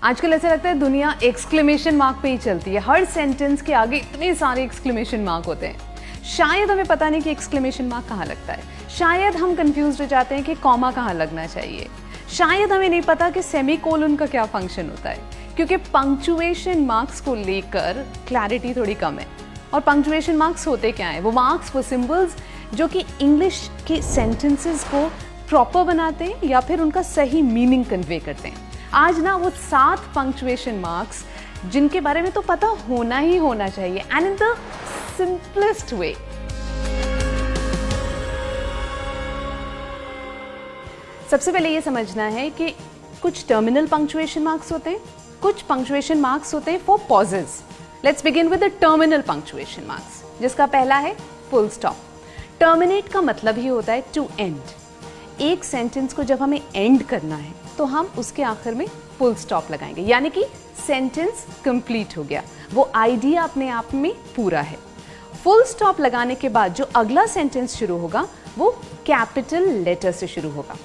आजकल ऐसा लगता है दुनिया एक्सक्लेमेशन मार्क पे ही चलती है। हर सेंटेंस के आगे इतने सारे एक्सक्लेमेशन मार्क होते हैं। शायद हमें पता नहीं कि एक्सक्लेमेशन मार्क कहाँ लगता है। शायद हम कंफ्यूज हो जाते हैं कि कॉमा कहाँ लगना चाहिए। शायद हमें नहीं पता कि सेमीकोलन का क्या फंक्शन होता है, क्योंकि पंक्चुएशन मार्क्स को लेकर क्लैरिटी थोड़ी कम है। और पंक्चुएशन मार्क्स होते क्या है? वो मार्क्स, वो सिंबल्स जो कि इंग्लिश के सेंटेंसेस को प्रॉपर बनाते हैं या फिर उनका सही मीनिंग कन्वे करते हैं। आज ना वो 7 पंक्चुएशन मार्क्स जिनके बारे में तो पता होना ही होना चाहिए, and in the simplest way. सबसे पहले ये समझना है कि कुछ टर्मिनल पंक्चुएशन मार्क्स होते हैं, कुछ पंक्चुएशन मार्क्स होते हैं for pauses. Let's begin with the terminal punctuation marks, जिसका पहला है फुल स्टॉप। टर्मिनेट का मतलब ही होता है टू एंड। एक सेंटेंस को जब हमें एंड करना है तो हम उसके आखिर में फुल स्टॉप लगाएंगे, यानी कि सेंटेंस कंप्लीट हो गया, वो आइडिया अपने आप में पूरा है। फुल स्टॉप लगाने के बाद जो अगला सेंटेंस शुरू होगा वो कैपिटल लेटर से शुरू होगा।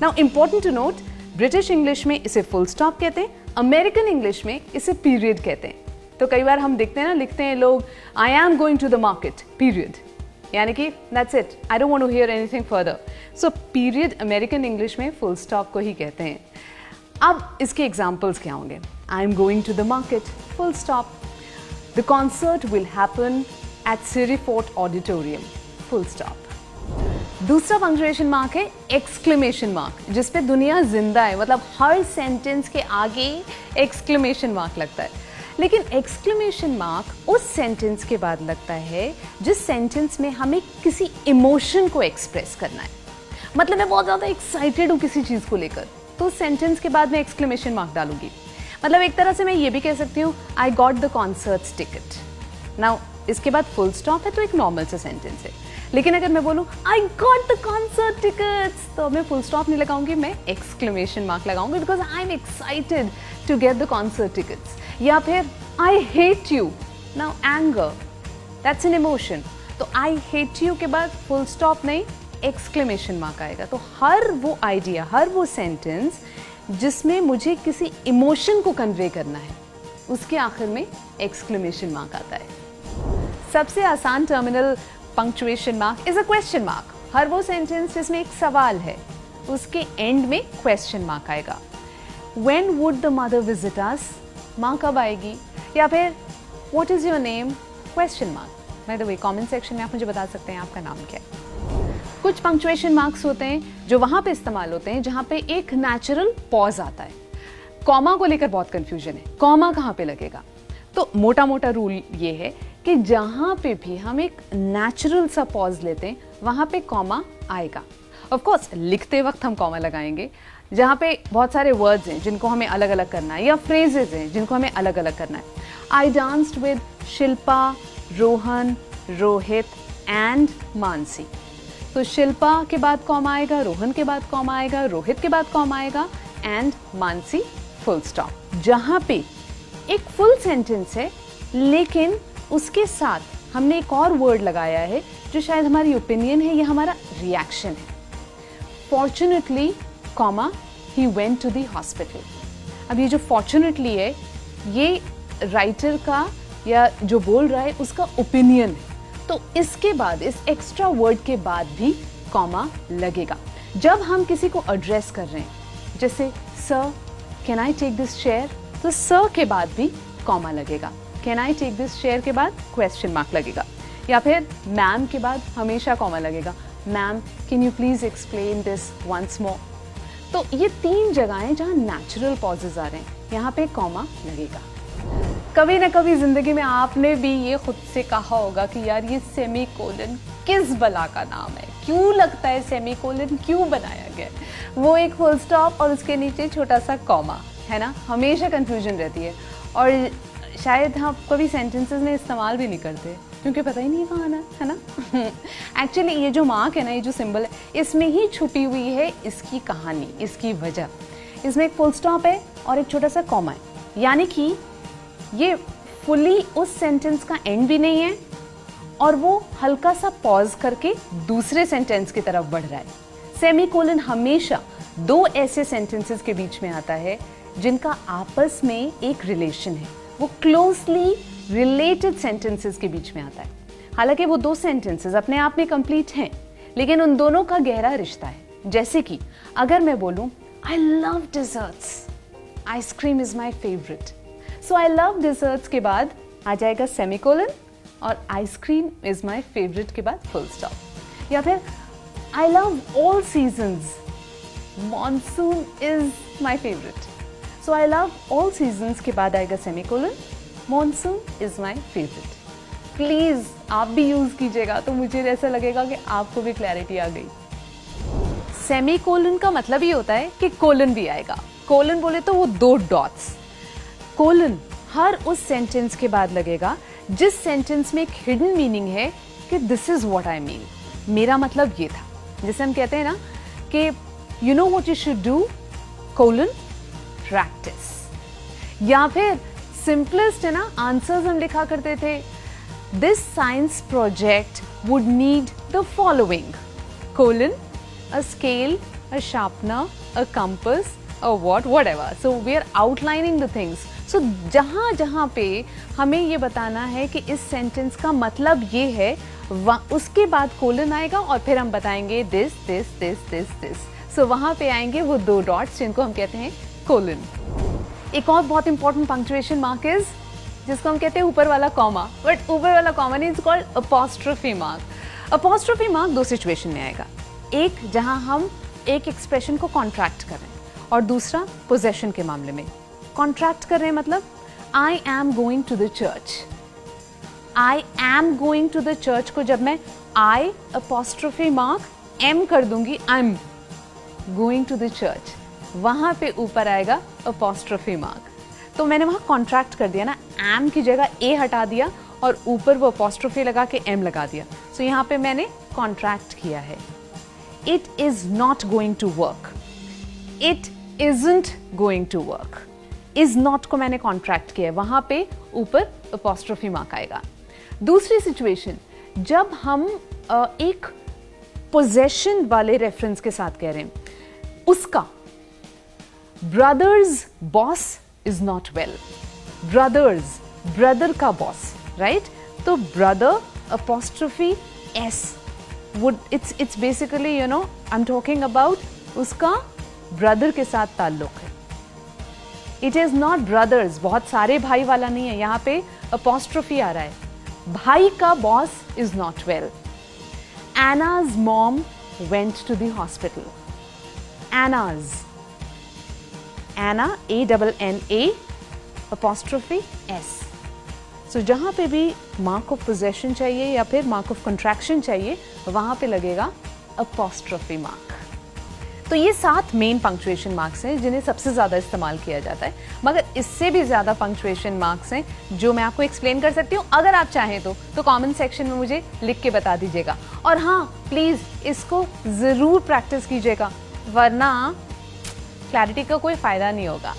Now important to note, British English में इसे फुल स्टॉप कहते हैं, अमेरिकन इंग्लिश में इसे पीरियड कहते हैं। तो कई बार हम देखते हैं ना, लिखते हैं लोग I am going to the market period, यानी कि that's it, I don't want to hear anything further. So period American English में फुल स्टॉप को ही कहते हैं। अब इसके एग्जाम्पल्स क्या होंगे? I am going to the market, full stop. The concert will happen at Siri Fort auditorium, full stop. दूसरा पंक्चुएशन मार्क है एक्सक्लेमेशन मार्क, जिसपे दुनिया जिंदा है, मतलब हर सेंटेंस के आगे एक्सक्लेमेशन मार्क लगता है। लेकिन एक्सक्लेमेशन मार्क उस सेंटेंस के बाद लगता है जिस सेंटेंस में हमें किसी इमोशन को एक्सप्रेस करना है। मतलब मैं बहुत ज़्यादा एक्साइटेड हूँ किसी चीज़ को लेकर, तो उस सेंटेंस के बाद मैं एक्सक्लेमेशन मार्क डालूंगी। मतलब एक तरह से मैं ये भी कह सकती हूँ आई got the concerts ticket. Now इसके बाद फुल स्टॉप है तो एक नॉर्मल सा सेंटेंस है। लेकिन अगर मैं बोलूँ I got the concert tickets, तो मैं फुल स्टॉप नहीं लगाऊंगी, मैं एक्सक्लेमेशन मार्क लगाऊंगी, because I am excited to get the concert tickets. या फिर I hate you, now anger, that's an emotion, तो आई हेट यू के बाद फुल स्टॉप नहीं, एक्सक्लेमेशन मार्क आएगा। तो हर वो आइडिया, हर वो सेंटेंस जिसमें मुझे किसी इमोशन को कन्वे करना है, उसके आखिर में एक्सक्लेमेशन मार्क आता है। सबसे आसान terminal punctuation mark is a question mark. हर वो सेंटेंस जिसमें एक सवाल है, उसके एंड में क्वेश्चन मार्क आएगा। When would the mother visit us, माँ कब आएगी? या फिर what is your name, question mark. By the way, comment section में आप मुझे बता सकते हैं आपका नाम क्या है। कुछ पंक्चुएशन मार्क्स होते हैं जो वहां पे इस्तेमाल होते हैं जहां पे एक नेचुरल पॉज आता है। कॉमा को लेकर बहुत कंफ्यूजन है, कॉमा कहाँ पे लगेगा? तो मोटा मोटा रूल ये है कि जहां पे भी हम एक नेचुरल सा पॉज लेते हैं वहां पे कॉमा आएगा। ऑफ कोर्स लिखते वक्त हम कॉमा लगाएंगे। जहाँ पे बहुत सारे वर्ड्स हैं जिनको हमें अलग अलग करना है, या फ्रेजेस हैं जिनको हमें अलग अलग करना है। I danced with Shilpa, Rohan, Rohit and Mansi. तो शिल्पा के बाद कॉमा आएगा, रोहन के बाद कॉमा आएगा, रोहित के बाद कॉमा आएगा, एंड मानसी, फुल स्टॉप। जहाँ पे एक फुल सेंटेंस है लेकिन उसके साथ हमने एक और वर्ड लगाया है जो शायद हमारी ओपिनियन है या हमारा रिएक्शन है। Fortunately, comma, he went to the hospital. अब ये जो फॉर्चुनेटली है, ये राइटर का या जो बोल रहा है उसका ओपिनियन है, तो इसके बाद, इस एक्स्ट्रा वर्ड के बाद भी कॉमा लगेगा। जब हम किसी को एड्रेस कर रहे हैं, जैसे sir can I take this chair, तो सर के बाद भी कॉमा लगेगा। Can I take this chair के बाद क्वेश्चन मार्क लगेगा। या फिर मैम के बाद हमेशा कॉमा लगेगा, ma'am can you please explain this once more. तो ये 3 जगहें जहाँ नेचुरल पॉजेज आ रहे हैं, यहाँ पे कॉमा लगेगा। कभी ना कभी जिंदगी में आपने भी ये खुद से कहा होगा कि यार ये सेमीकोलन किस बला का नाम है, क्यों लगता है सेमीकोलन क्यों बनाया गया? वो एक फुल स्टॉप और उसके नीचे छोटा सा कॉमा है ना, हमेशा कंफ्यूजन रहती है। और शायद हम कभी सेंटेंसेस में इस्तेमाल भी नहीं करते क्योंकि पता ही नहीं कहाँ आना है ना। एक्चुअली ये जो मार्क है ना, ये जो सिंबल है, इसमें ही छुपी हुई है इसकी कहानी, इसकी वजह। इसमें एक फुल स्टॉप है और एक छोटा सा कॉमा है, यानी कि ये फुली उस सेंटेंस का एंड भी नहीं है और वो हल्का सा पॉज करके दूसरे सेंटेंस की तरफ बढ़ रहा है। सेमीकोलन हमेशा 2 ऐसे सेंटेंसेस के बीच में आता है जिनका आपस में एक रिलेशन है, वो क्लोजली रिलेटेड सेंटेंसेस के बीच में आता है। हालांकि वो दो सेंटेंसेस अपने आप में कंप्लीट हैं, लेकिन उन दोनों का गहरा रिश्ता है। जैसे कि अगर मैं बोलूं I love desserts, ice cream is my favourite, so I love desserts के बाद आ जाएगा सेमीकोलन और आइसक्रीम इज माई फेवरेट के बाद फुल स्टॉप। या फिर I love all seasons, monsoon is my favourite, so I love all seasons के बाद आएगा semicolon, monsoon is my favourite. Please आप भी यूज कीजिएगा तो मुझे ऐसा लगेगा कि आपको भी क्लैरिटी आ गई। सेमीकोलन का मतलब ये होता है कि कोलन भी आएगा। कोलन बोले तो वो दो डॉट्स। कोलन हर उस सेंटेंस के बाद लगेगा जिस सेंटेंस में एक हिडन मीनिंग है कि this is what I mean, मेरा मतलब ये था। जैसे हम कहते हैं ना कि you know what you should do, colon practice. या फिर सिंपलेस्ट है ना, आंसर्स हम लिखा करते थे, this science project would need the following, colon a scale, a sharpener, a compass, a whatever. So we are outlining the things. So जहाँ जहाँ पे हमें ये बताना है कि इस सेंटेंस का मतलब ये है, उसके बाद कोलन आएगा और फिर हम बताएंगे this this this this this. So वहाँ पे आएंगे वो दो डॉट्स जिनको हम कहते हैं कोलन। एक और बहुत इंपॉर्टेंट पंक्चुएशन मार्क इज जिसको हम कहते हैं ऊपर वाला कॉमा, बट ऊपर वाला कॉमा नहीं, it's called apostrophe mark. Apostrophe mark दो सिचुएशन में आएगा, एक जहां हम एक एक्सप्रेशन को कॉन्ट्रैक्ट कर रहे हैं और दूसरा पोजेशन के मामले में। कॉन्ट्रैक्ट कर रहे हैं मतलब I am going to the church. I am going to the church को जब मैं आई अपॉस्ट्रोफी मार्क एम कर दूंगी, I am going to the church, वहां पे ऊपर आएगा अपॉस्ट्रोफी मार्क। तो मैंने वहां कॉन्ट्रैक्ट कर दिया ना, एम की जगह ए हटा दिया और ऊपर वो अपॉस्ट्रोफी लगा के एम लगा दिया। सो यहां पे मैंने कॉन्ट्रैक्ट किया है। It is not going to work. It isn't going to work. Is not को मैंने कॉन्ट्रैक्ट किया है, वहां पे ऊपर अपॉस्ट्रोफी मार्क आएगा। दूसरी सिचुएशन जब हम एक पोजेशन वाले रेफरेंस के साथ कह रहे हैं, उसका brothers boss is not well, brothers brother का बॉस, राइट? तो brother apostrophe S would it's basically you know I'm talking about उसका ब्रदर के साथ ताल्लुक है। इट इज नॉट ब्रदर्स, बहुत सारे भाई वाला नहीं है, यहाँ पे अपॉस्ट्रोफी आ रहा है। भाई का boss is not well. Anna's mom went to the hospital. Anna's, Anna ANNA apostrophe S। So जहाँ पे भी मार्क ऑफ पोजेशन चाहिए या फिर मार्क ऑफ कंट्रैक्शन चाहिए, वहाँ पे लगेगा अपॉस्ट्रोफी मार्क। तो ये 7 मेन पंक्चुएशन मार्क्स हैं जिन्हें सबसे ज़्यादा इस्तेमाल किया जाता है, मगर इससे भी ज़्यादा पंक्चुएशन मार्क्स हैं जो मैं आपको एक्सप्लेन कर सकती हूँ। अगर आप चाहें तो कमेंट सेक्शन में मुझे लिख के बता दीजिएगा। और हाँ, प्लीज़ इसको ज़रूर प्रैक्टिस कीजिएगा, वरना क्लैरिटी का कोई फ़ायदा नहीं होगा।